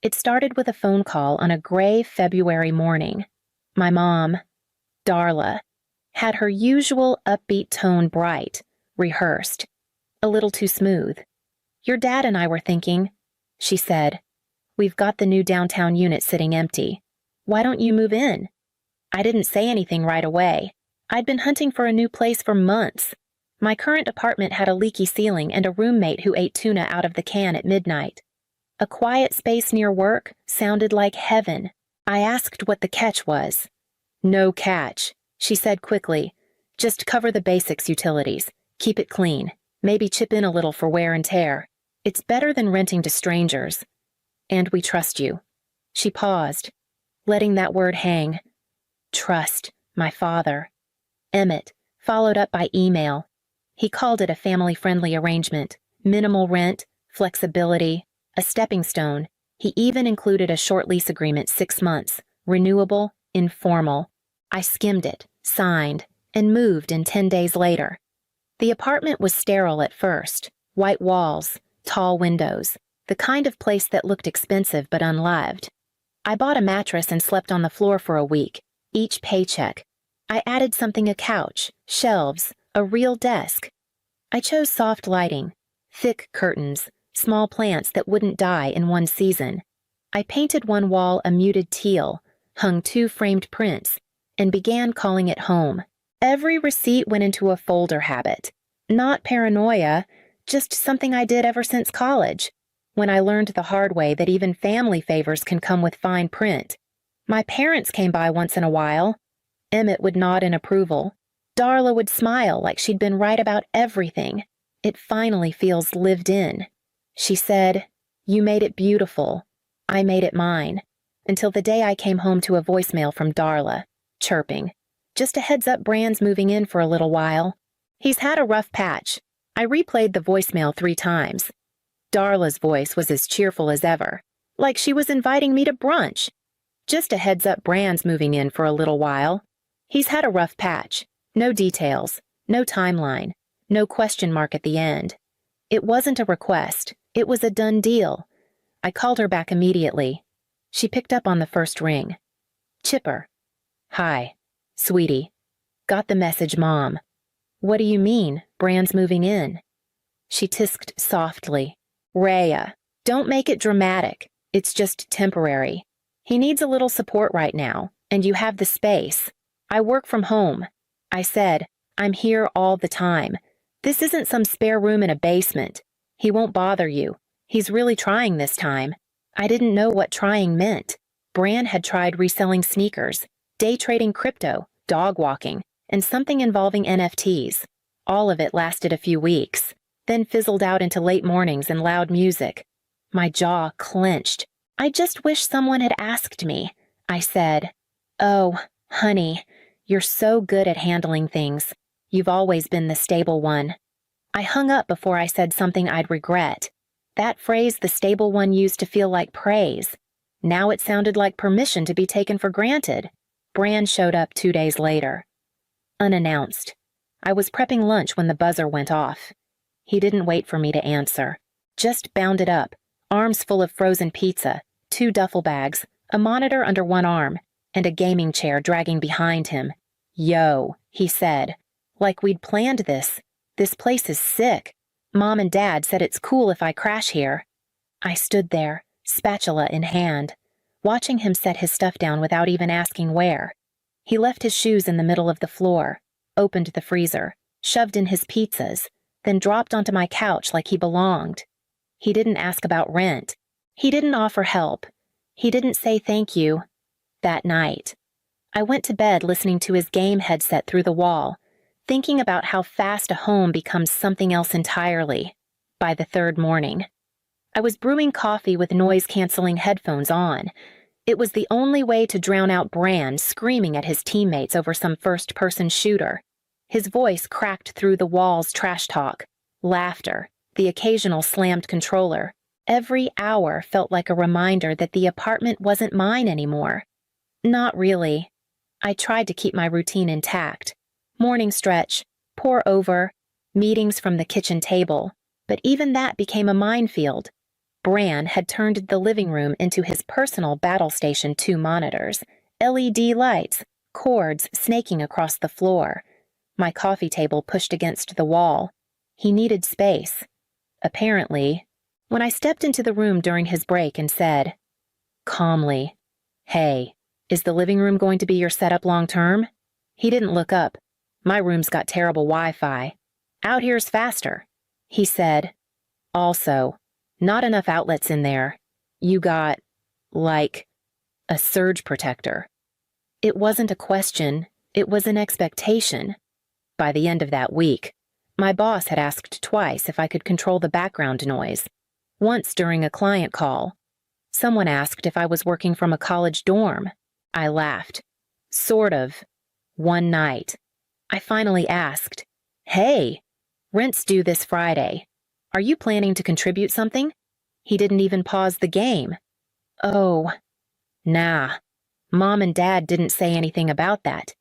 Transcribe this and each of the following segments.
It started with a phone call on a gray February morning. My mom, Darla, had her usual upbeat tone bright, rehearsed, a little too smooth. "Your dad and I were thinking," she said. "We've got the new downtown unit sitting empty. Why don't you move in?" I didn't say anything right away. I'd been hunting for a new place for months. My current apartment had a leaky ceiling and a roommate who ate tuna out of the can at midnight. A quiet space near work sounded like heaven. I asked what the catch was. "No catch," she said quickly. "Just cover the basics utilities. Keep it clean. Maybe chip in a little for wear and tear. It's better than renting to strangers. And we trust you." She paused, letting that word hang. Trust, my father. Emmett, followed up by email. He called it a family-friendly arrangement. Minimal rent, flexibility, a stepping stone. He even included a short lease agreement, 6 months, renewable, informal. I skimmed it, signed, and moved in 10 days later. The apartment was sterile at first. White walls, tall windows, the kind of place that looked expensive but unlived. I bought a mattress and slept on the floor for a week, each paycheck. I added something: a couch, shelves, a real desk. I chose soft lighting, thick curtains, small plants that wouldn't die in one season. I painted one wall a muted teal, hung 2 framed prints, and began calling it home. Every receipt went into a folder habit. Not paranoia, just something I did ever since college, when I learned the hard way that even family favors can come with fine print. My parents came by once in a while. Emmett would nod in approval. Darla would smile like she'd been right about everything. "It finally feels lived in." She said, "You made it beautiful. I made it mine." Until the day I came home to a voicemail from Darla, chirping. "Just a heads up, Brand's moving in for a little while. He's had a rough patch." I replayed the voicemail 3 times. Darla's voice was as cheerful as ever, like she was inviting me to brunch. "Just a heads up, Brand's moving in for a little while. He's had a rough patch. No details, no timeline, no question mark at the end." It wasn't a request. It was a done deal. I called her back immediately. She picked up on the first ring. Chipper. "Hi, sweetie. Got the message, Mom." "What do you mean, Brand's moving in?" She tisked softly. "Rhea, don't make it dramatic. It's just temporary. He needs a little support right now, and you have the space. I work from home." I said, "I'm here all the time. This isn't some spare room in a basement. He won't bother you. He's really trying this time." I didn't know what trying meant. Brand had tried reselling sneakers, day trading crypto, dog walking, and something involving NFTs. All of it lasted a few weeks, then fizzled out into late mornings and loud music. My jaw clenched. "I just wish someone had asked me," I said. "Oh, honey, you're so good at handling things. You've always been the stable one." I hung up before I said something I'd regret. That phrase the stable one used to feel like praise. Now it sounded like permission to be taken for granted. Brand showed up 2 days later. Unannounced. I was prepping lunch when the buzzer went off. He didn't wait for me to answer. Just bounded up, arms full of frozen pizza, 2 duffel bags, a monitor under one arm, and a gaming chair dragging behind him. "Yo," he said. "Like we'd planned this. This place is sick. Mom and Dad said it's cool if I crash here." I stood there, spatula in hand, watching him set his stuff down without even asking where. He left his shoes in the middle of the floor, opened the freezer, shoved in his pizzas, then dropped onto my couch like he belonged. He didn't ask about rent. He didn't offer help. He didn't say thank you. That night, I went to bed listening to his game headset through the wall, thinking about how fast a home becomes something else entirely. By the 3rd morning, I was brewing coffee with noise-canceling headphones on. It was the only way to drown out Brand screaming at his teammates over some first-person shooter. His voice cracked through the wall's trash talk, laughter, the occasional slammed controller. Every hour felt like a reminder that the apartment wasn't mine anymore. Not really. I tried to keep my routine intact. Morning stretch, pour over, meetings from the kitchen table, but even that became a minefield. Bran had turned the living room into his personal battle station. 2 monitors, LED lights, cords snaking across the floor. My coffee table pushed against the wall. He needed space. Apparently, when I stepped into the room during his break and said, calmly, "Hey, is the living room going to be your setup long term?" He didn't look up. "My room's got terrible Wi-Fi. Out here's faster." He said, "Also, not enough outlets in there. You got, like, a surge protector." It wasn't a question, it was an expectation. By the end of that week, my boss had asked twice if I could control the background noise. Once during a client call, someone asked if I was working from a college dorm. I laughed. Sort of. One night, I finally asked, "Hey, rent's due this Friday. Are you planning to contribute something?" He didn't even pause the game. "Oh, nah. Mom and Dad didn't say anything about that.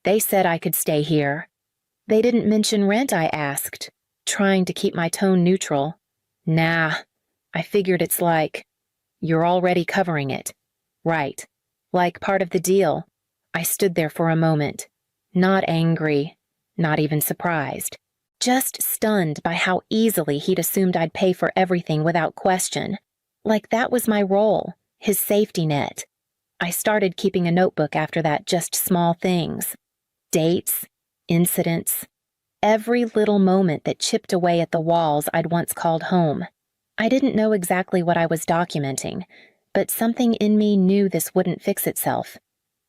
They said I could stay here." "They didn't mention rent?" I asked, trying to keep my tone neutral. "Nah. I figured it's like, you're already covering it." "Right. Like part of the deal." I stood there for a moment, not angry, not even surprised, just stunned by how easily he'd assumed I'd pay for everything without question. Like that was my role, his safety net. I started keeping a notebook after that, just small things. Dates, incidents, every little moment that chipped away at the walls I'd once called home. I didn't know exactly what I was documenting, but something in me knew this wouldn't fix itself.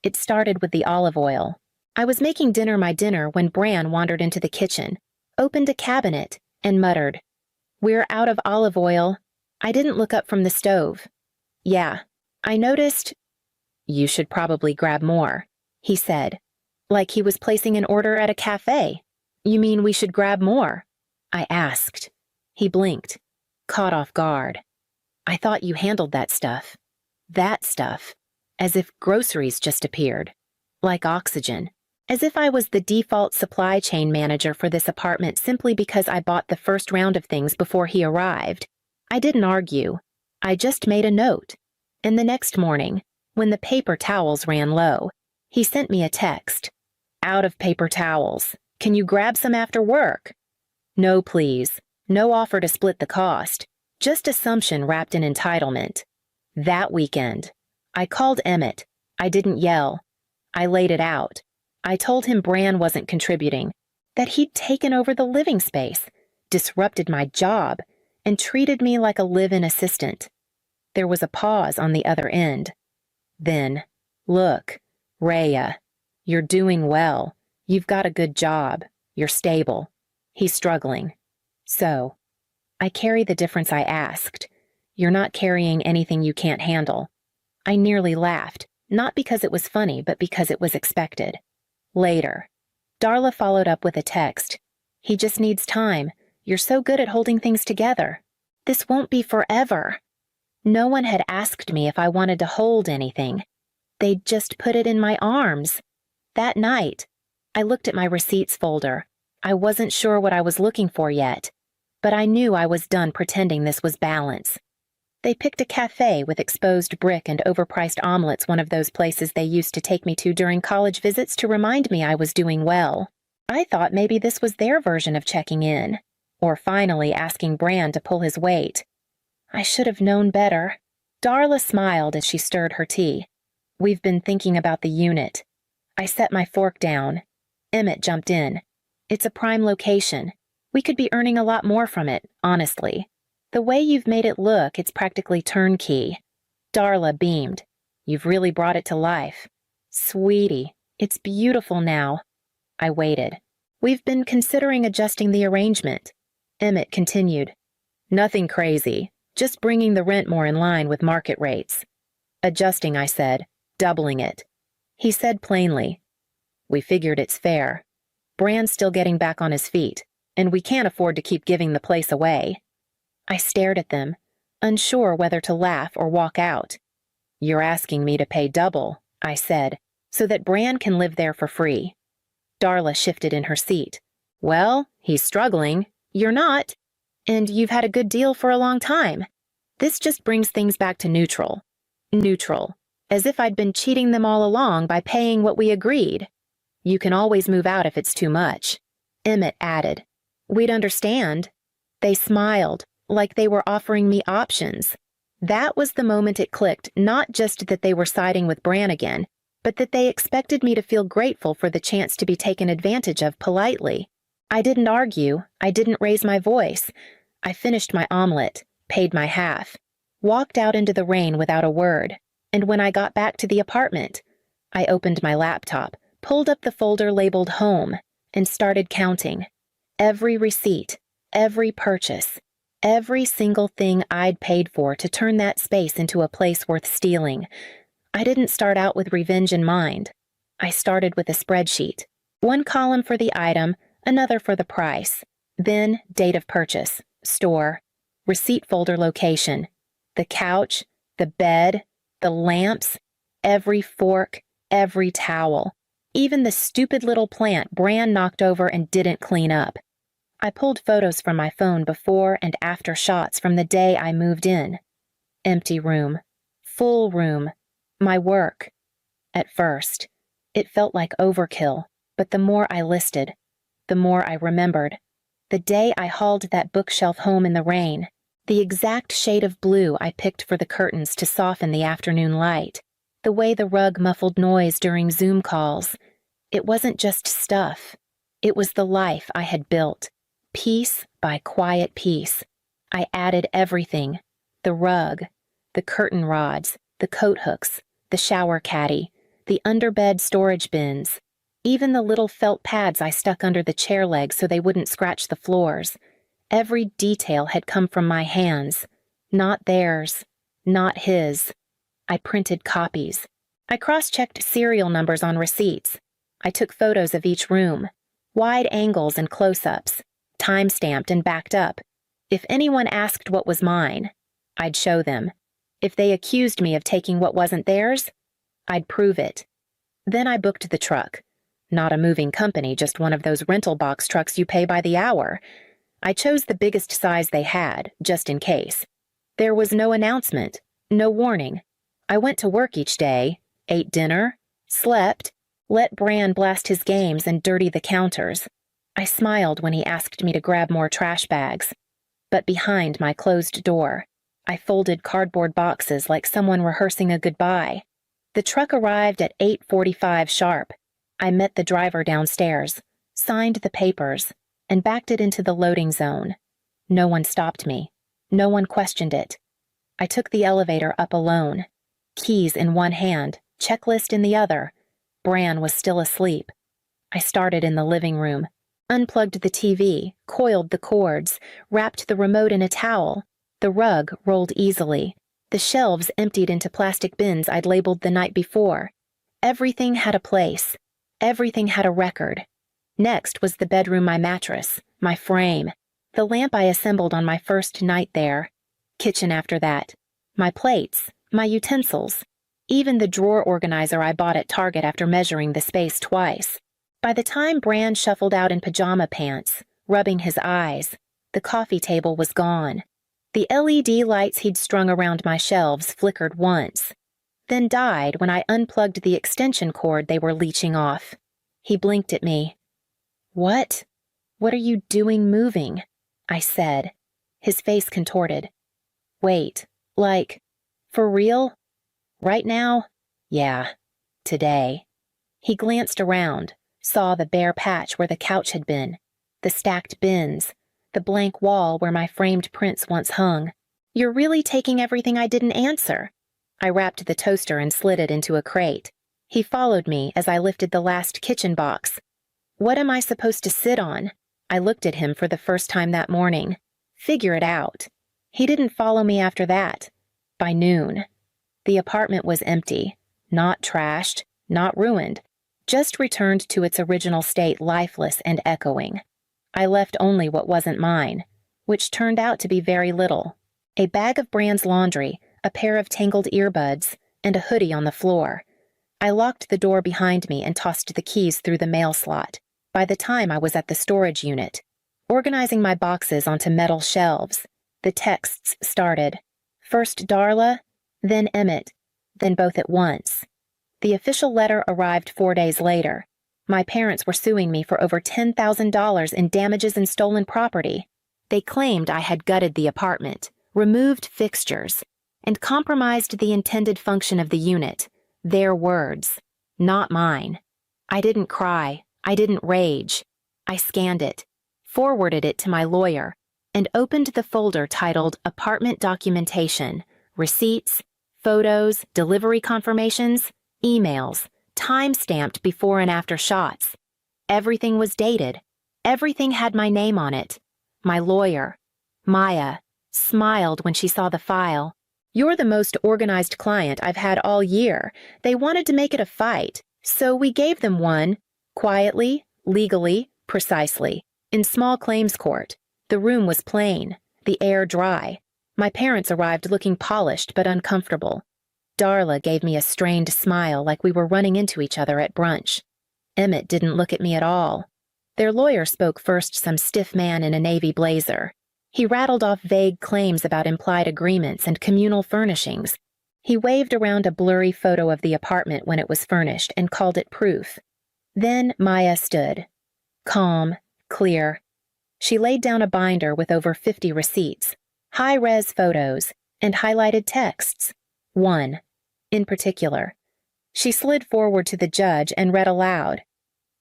It started with the olive oil. I was making my dinner when Bran wandered into the kitchen, opened a cabinet, and muttered, "We're out of olive oil." I didn't look up from the stove. "Yeah, I noticed." "You should probably grab more," he said, like he was placing an order at a cafe. "You mean we should grab more?" I asked. He blinked, caught off guard. "I thought you handled that stuff." That stuff. As if groceries just appeared. Like oxygen. As if I was the default supply chain manager for this apartment simply because I bought the first round of things before he arrived. I didn't argue. I just made a note. And the next morning, when the paper towels ran low, he sent me a text. "Out of paper towels. Can you grab some after work?" No, please. No offer to split the cost. Just assumption wrapped in entitlement. That weekend, I called Emmett. I didn't yell. I laid it out. I told him Bran wasn't contributing, that he'd taken over the living space, disrupted my job, and treated me like a live-in assistant. There was a pause on the other end. Then, "Look, Rhea, you're doing well. You've got a good job. You're stable." He's struggling. "So, I carry the difference," I asked. "You're not carrying anything you can't handle." I nearly laughed, not because it was funny, but because it was expected. Later, Darla followed up with a text. "He just needs time. You're so good at holding things together. This won't be forever." No one had asked me if I wanted to hold anything. They'd just put it in my arms. That night, I looked at my receipts folder. I wasn't sure what I was looking for yet, but I knew I was done pretending this was balance. They picked a cafe with exposed brick and overpriced omelets, one of those places they used to take me to during college visits to remind me I was doing well. I thought maybe this was their version of checking in, or finally asking Bran to pull his weight. I should have known better. Darla smiled as she stirred her tea. "We've been thinking about the unit." I set my fork down. Emmett jumped in. "It's a prime location. We could be earning a lot more from it, honestly. The way you've made it look, it's practically turnkey." Darla beamed. "You've really brought it to life." "Sweetie, it's beautiful now." I waited. "We've been considering adjusting the arrangement." Emmett continued. "Nothing crazy, just bringing the rent more in line with market rates." "Adjusting," I said, "doubling it." He said plainly, "We figured it's fair. Bran's still getting back on his feet, and we can't afford to keep giving the place away." I stared at them, unsure whether to laugh or walk out. "You're asking me to pay double," I said, "so that Bran can live there for free." Darla shifted in her seat. "Well, he's struggling. You're not. And you've had a good deal for a long time." This just brings things back to neutral. Neutral. As if I'd been cheating them all along by paying what we agreed. You can always move out if it's too much. Emmett added. We'd understand. They smiled, like they were offering me options. That was the moment it clicked, not just that they were siding with Bran again, but that they expected me to feel grateful for the chance to be taken advantage of politely. I didn't argue. I didn't raise my voice. I finished my omelet, paid my half, walked out into the rain without a word, and when I got back to the apartment, I opened my laptop, pulled up the folder labeled Home, and started counting. Every receipt, every purchase, every single thing I'd paid for to turn that space into a place worth stealing. I didn't start out with revenge in mind. I started with a spreadsheet. One column for the item, another for the price. Then date of purchase, store, receipt folder location, the couch, the bed, the lamps, every fork, every towel, even the stupid little plant Bran knocked over and didn't clean up. I pulled photos from my phone before and after shots from the day I moved in. Empty room. Full room. My work. At first, it felt like overkill, but the more I listed, the more I remembered. The day I hauled that bookshelf home in the rain, the exact shade of blue I picked for the curtains to soften the afternoon light, the way the rug muffled noise during Zoom calls. It wasn't just stuff. It was the life I had built, piece by quiet piece. I added everything: the rug, the curtain rods, the coat hooks, the shower caddy, the underbed storage bins, even the little felt pads I stuck under the chair legs so they wouldn't scratch the floors. Every detail had come from my hands, not theirs, not his. I printed copies. I cross-checked serial numbers on receipts. I took photos of each room, wide angles and close-ups, time-stamped and backed up. If anyone asked what was mine, I'd show them. If they accused me of taking what wasn't theirs, I'd prove it. Then I booked the truck. Not a moving company, just one of those rental box trucks you pay by the hour. I chose the biggest size they had, just in case. There was no announcement, no warning. I went to work each day, ate dinner, slept, let Bran blast his games and dirty the counters. I smiled when he asked me to grab more trash bags. But behind my closed door, I folded cardboard boxes like someone rehearsing a goodbye. The truck arrived at 8:45 sharp. I met the driver downstairs, signed the papers, and backed it into the loading zone. No one stopped me. No one questioned it. I took the elevator up alone. Keys in one hand, checklist in the other. Bran was still asleep. I started in the living room, unplugged the TV, coiled the cords, wrapped the remote in a towel. The rug rolled easily. The shelves emptied into plastic bins I'd labeled the night before. Everything had a place. Everything had a record. Next was the bedroom, my mattress, my frame, the lamp I assembled on my first night there. Kitchen after that. My plates, my utensils, even the drawer organizer I bought at Target after measuring the space twice. By the time Bran shuffled out in pajama pants, rubbing his eyes, the coffee table was gone. The LED lights he'd strung around my shelves flickered once, then died when I unplugged the extension cord they were leeching off. He blinked at me. "What? What are you doing moving?" I said. His face contorted. "Wait, like, for real? Right now? Yeah, today." He glanced around, saw the bare patch where the couch had been, the stacked bins, the blank wall where my framed prints once hung. "You're really taking everything I didn't answer." I wrapped the toaster and slid it into a crate. He followed me as I lifted the last kitchen box. "What am I supposed to sit on?" I looked at him for the first time that morning. "Figure it out." He didn't follow me after that. By noon, the apartment was empty, not trashed, not ruined, just returned to its original state, lifeless and echoing. I left only what wasn't mine, which turned out to be very little. A bag of Bran's laundry, a pair of tangled earbuds, and a hoodie on the floor. I locked the door behind me and tossed the keys through the mail slot. By the time I was at the storage unit, organizing my boxes onto metal shelves, the texts started. First Darla, then Emmett, then both at once. The official letter arrived 4 days later. My parents were suing me for over $10,000 in damages and stolen property. They claimed I had gutted the apartment, removed fixtures, and compromised the intended function of the unit. Their words, not mine. I didn't cry. I didn't rage. I scanned it, forwarded it to my lawyer, and opened the folder titled Apartment Documentation, Receipts, Photos, Delivery Confirmations, Emails, time-stamped before and after shots. Everything was dated. Everything had my name on it. My lawyer, Maya, smiled when she saw the file. "You're the most organized client I've had all year. They wanted to make it a fight, so we gave them one, quietly, legally, precisely, in small claims court. The room was plain, the air dry. My parents arrived looking polished but uncomfortable. Darla gave me a strained smile like we were running into each other at brunch. Emmett didn't look at me at all. Their lawyer spoke first some stiff man in a navy blazer. He rattled off vague claims about implied agreements and communal furnishings. He waved around a blurry photo of the apartment when it was furnished and called it proof. Then Maya stood. Calm, clear. She laid down a binder with over 50 receipts, high-res photos, and highlighted texts. One, in particular. She slid forward to the judge and read aloud.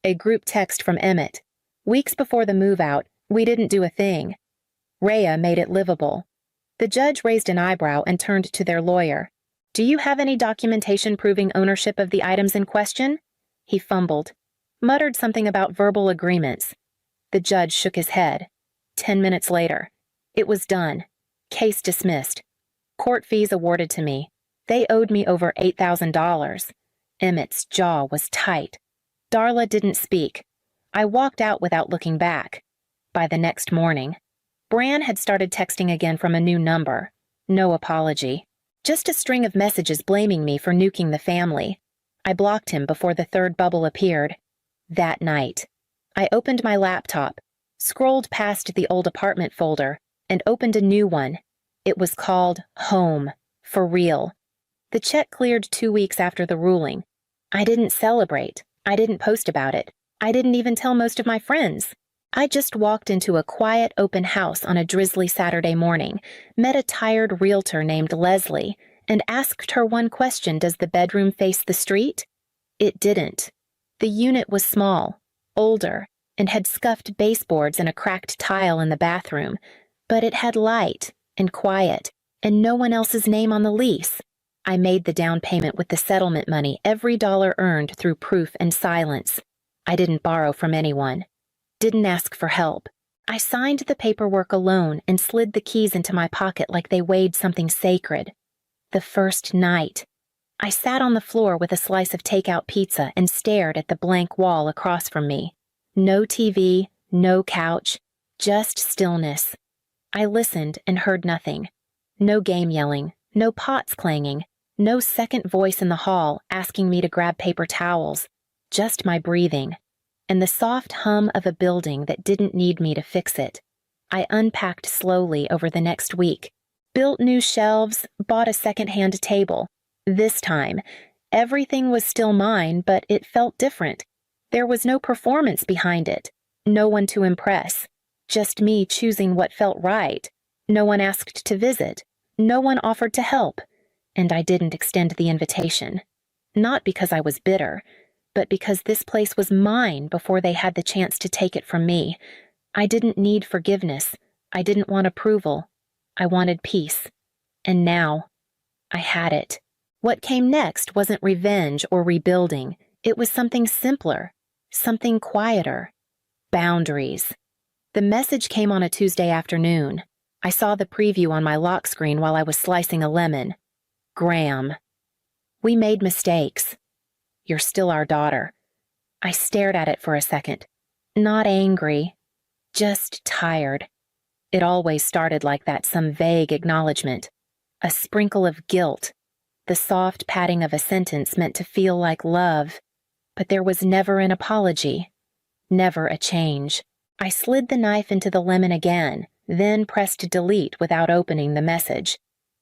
A group text from Emmett. "Weeks before the move-out, we didn't do a thing. Rhea made it livable." The judge raised an eyebrow and turned to their lawyer. "Do you have any documentation proving ownership of the items in question?" He fumbled, muttered something about verbal agreements. The judge shook his head. 10 minutes later. It was done. Case dismissed. Court fees awarded to me. They owed me over $8,000. Emmett's jaw was tight. Darla didn't speak. I walked out without looking back. By the next morning, Bran had started texting again from a new number. No apology. Just a string of messages blaming me for nuking the family. I blocked him before the third bubble appeared. That night, I opened my laptop, scrolled past the old apartment folder, and opened a new one. It was called Home, for real. The check cleared 2 weeks after the ruling. I didn't celebrate. I didn't post about it. I didn't even tell most of my friends. I just walked into a quiet open house on a drizzly Saturday morning, met a tired realtor named Leslie, and asked her one question: does the bedroom face the street? It didn't. The unit was small, older, and had scuffed baseboards and a cracked tile in the bathroom, but it had light and quiet, and no one else's name on the lease. I made the down payment with the settlement money, every dollar earned through proof and silence. I didn't borrow from anyone. Didn't ask for help. I signed the paperwork alone and slid the keys into my pocket like they weighed something sacred. The first night, I sat on the floor with a slice of takeout pizza and stared at the blank wall across from me. No TV, no couch, just stillness. I listened and heard nothing. No game yelling, no pots clanging, no second voice in the hall asking me to grab paper towels. Just my breathing, and the soft hum of a building that didn't need me to fix it. I unpacked slowly over the next week, built new shelves, bought a second-hand table. This time, everything was still mine, but it felt different. There was no performance behind it, no one to impress, just me choosing what felt right. No one asked to visit, no one offered to help, and I didn't extend the invitation. Not because I was bitter, but because this place was mine before they had the chance to take it from me. I didn't need forgiveness. I didn't want approval. I wanted peace. And now, I had it. What came next wasn't revenge or rebuilding. It was something simpler, something quieter. Boundaries. The message came on a Tuesday afternoon. I saw the preview on my lock screen while I was slicing a lemon. Graham. We made mistakes. You're still our daughter. I stared at it for a second. Not angry, just tired. It always started like that, some vague acknowledgement. A sprinkle of guilt. The soft padding of a sentence meant to feel like love. But there was never an apology. Never a change. I slid the knife into the lemon again, then pressed delete without opening the message.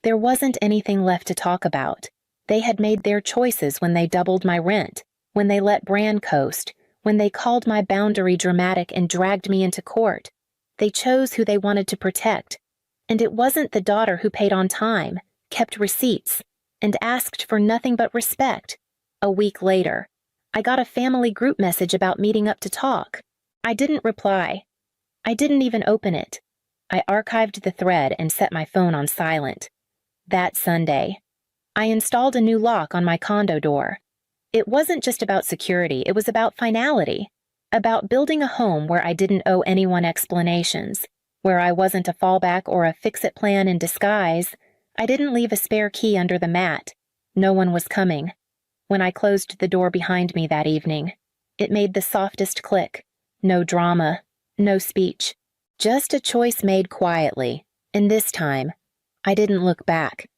There wasn't anything left to talk about. They had made their choices when they doubled my rent, when they let Bran coast, when they called my boundary dramatic and dragged me into court. They chose who they wanted to protect. And it wasn't the daughter who paid on time, kept receipts, and asked for nothing but respect. A week later, I got a family group message about meeting up to talk. I didn't reply. I didn't even open it. I archived the thread and set my phone on silent. That Sunday, I installed a new lock on my condo door. It wasn't just about security, it was about finality, about building a home where I didn't owe anyone explanations, where I wasn't a fallback or a fix-it plan in disguise. I didn't leave a spare key under the mat. No one was coming. When I closed the door behind me that evening, it made the softest click. No drama, no speech, just a choice made quietly, and this time, I didn't look back.